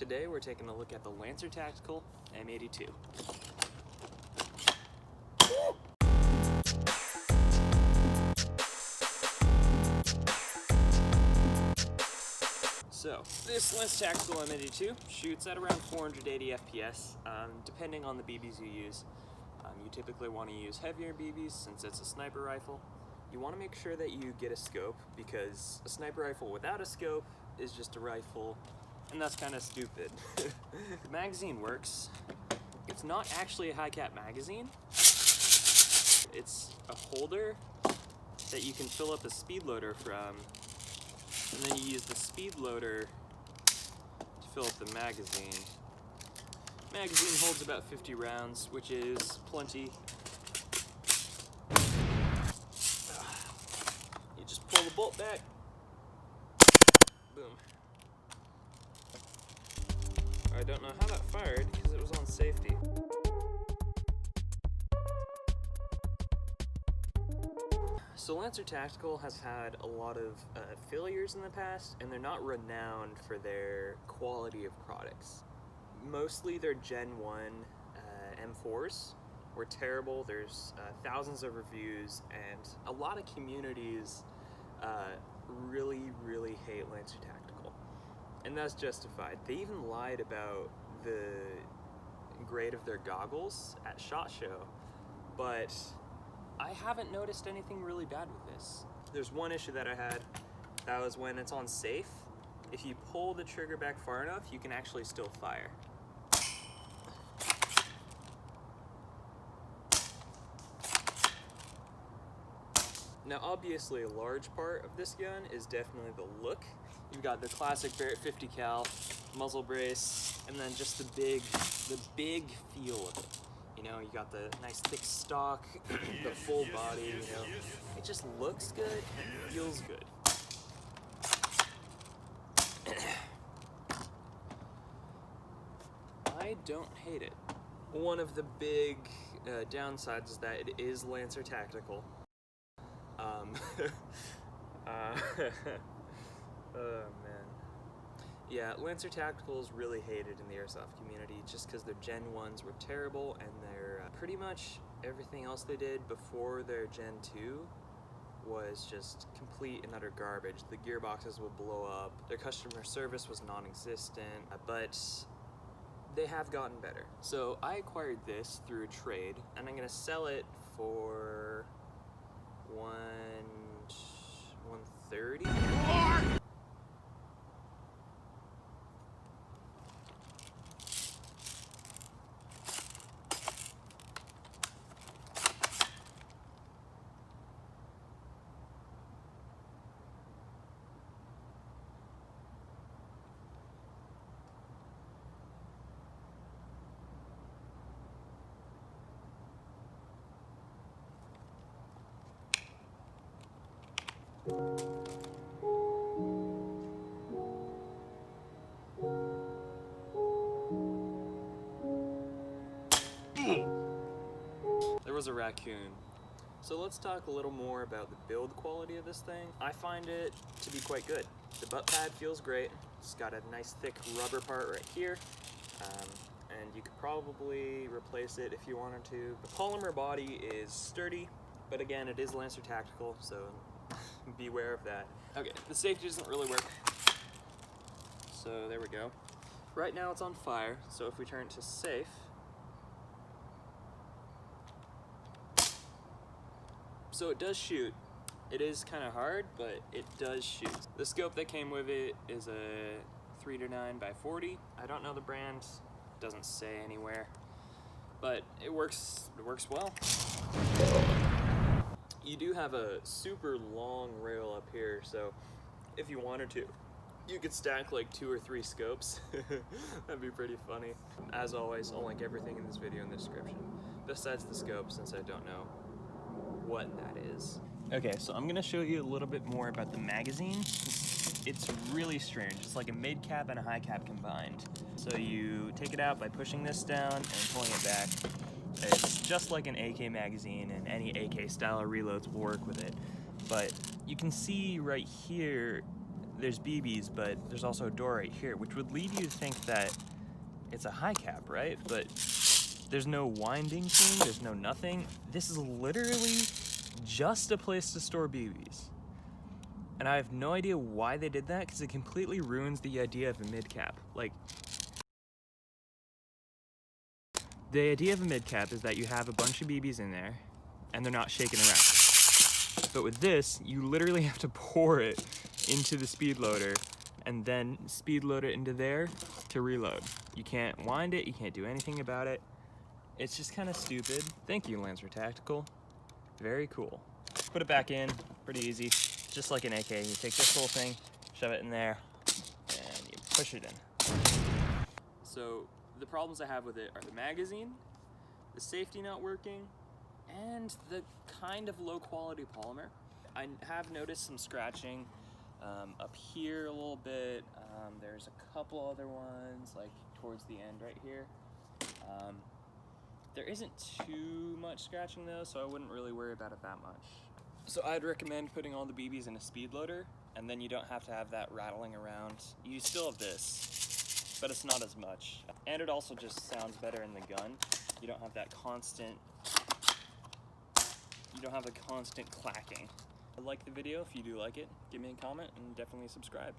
Today we're taking a look at the Lancer Tactical M82. So, this Lancer Tactical M82 shoots at around 480 FPS, depending on the BBs you use. You typically want to use heavier BBs since it's a sniper rifle. You want to make sure that you get a scope because a sniper rifle without a scope is just a rifle, and that's kind of stupid. The magazine works. It's not actually a high cap magazine. It's a holder that you can fill up a speed loader from, and then you use the speed loader to fill up the magazine. Magazine holds about 50 rounds, which is plenty. You just pull the bolt back, boom. I don't know how that fired because it was on safety. So Lancer Tactical has had a lot of failures in the past, and they're not renowned for their quality of products. Mostly their Gen 1 M4s were terrible. There's thousands of reviews, and a lot of communities really hate Lancer Tactical. And that's justified. They even lied about the grade of their goggles at SHOT Show, but I haven't noticed anything really bad with this. There's one issue that I had, that was when it's on safe. If you pull the trigger back far enough, you can actually still fire. Now obviously a large part of this gun is definitely the look. You've got the classic Barret 50 cal, muzzle brace, and then just the big feel of it. You know, you got the nice thick stock, the full body, you know. It just looks good and feels good. I don't hate it. One of the big downsides is that it is Lancer Tactical. Oh man. Yeah, Lancer Tactical is really hated in the airsoft community just because their Gen 1s were terrible, and their pretty much everything else they did before their Gen 2 was just complete and utter garbage. The gearboxes would blow up, their customer service was non-existent, but they have gotten better. So I acquired this through a trade, and I'm gonna sell it for $130. There was a raccoon. So let's talk a little more about the build quality of this thing. I find it to be quite good. The butt pad feels great. It's got a nice thick rubber part right here. And you could probably replace it if you wanted to. The polymer body is sturdy, but again, it is Lancer Tactical, so beware of that. Okay, the safety doesn't really work. So there we go. Right now it's on fire, so if we turn it to safe, so it does shoot. It is kind of hard, but it does shoot. The scope that came with it is a 3-9x40. I don't know the brand, doesn't say anywhere, but it works well. You do have a super long rail up here, so if you wanted to, you could stack like 2 or 3 scopes. That'd be pretty funny. As always, I'll link everything in this video in the description, besides the scope, since I don't know what that is. Okay, so I'm gonna show you a little bit more about the magazine. It's really strange. It's like a mid cap and a high cap combined. So you take it out by pushing this down and pulling it back. It's just like an AK magazine, and any AK style of reloads will work with it. But you can see right here there's BBs, but there's also a door right here, which would lead you to think that it's a high cap, right? But there's no winding thing, there's no nothing. This is literally just a place to store BBs. And I have no idea why they did that, because it completely ruins the idea of a mid cap. Like, the idea of a mid cap is that you have a bunch of BBs in there and they're not shaking around. But with this, you literally have to pour it into the speed loader and then speed load it into there to reload. You can't wind it, you can't do anything about it. It's just kind of stupid. Thank you, Lancer Tactical. Very cool. Put it back in, pretty easy. Just like an AK, you take this whole thing, shove it in there, and you push it in. So the problems I have with it are the magazine, the safety not working, and the kind of low quality polymer. I have noticed some scratching up here a little bit. There's a couple other ones like towards the end right here. There isn't too much scratching though, so I wouldn't really worry about it that much. So I'd recommend putting all the BBs in a speed loader, and then you don't have to have that rattling around. You still have this, but it's not as much. And it also just sounds better in the gun. You don't have that constant, clacking. Like the video, if you do like it, give me a comment and definitely subscribe.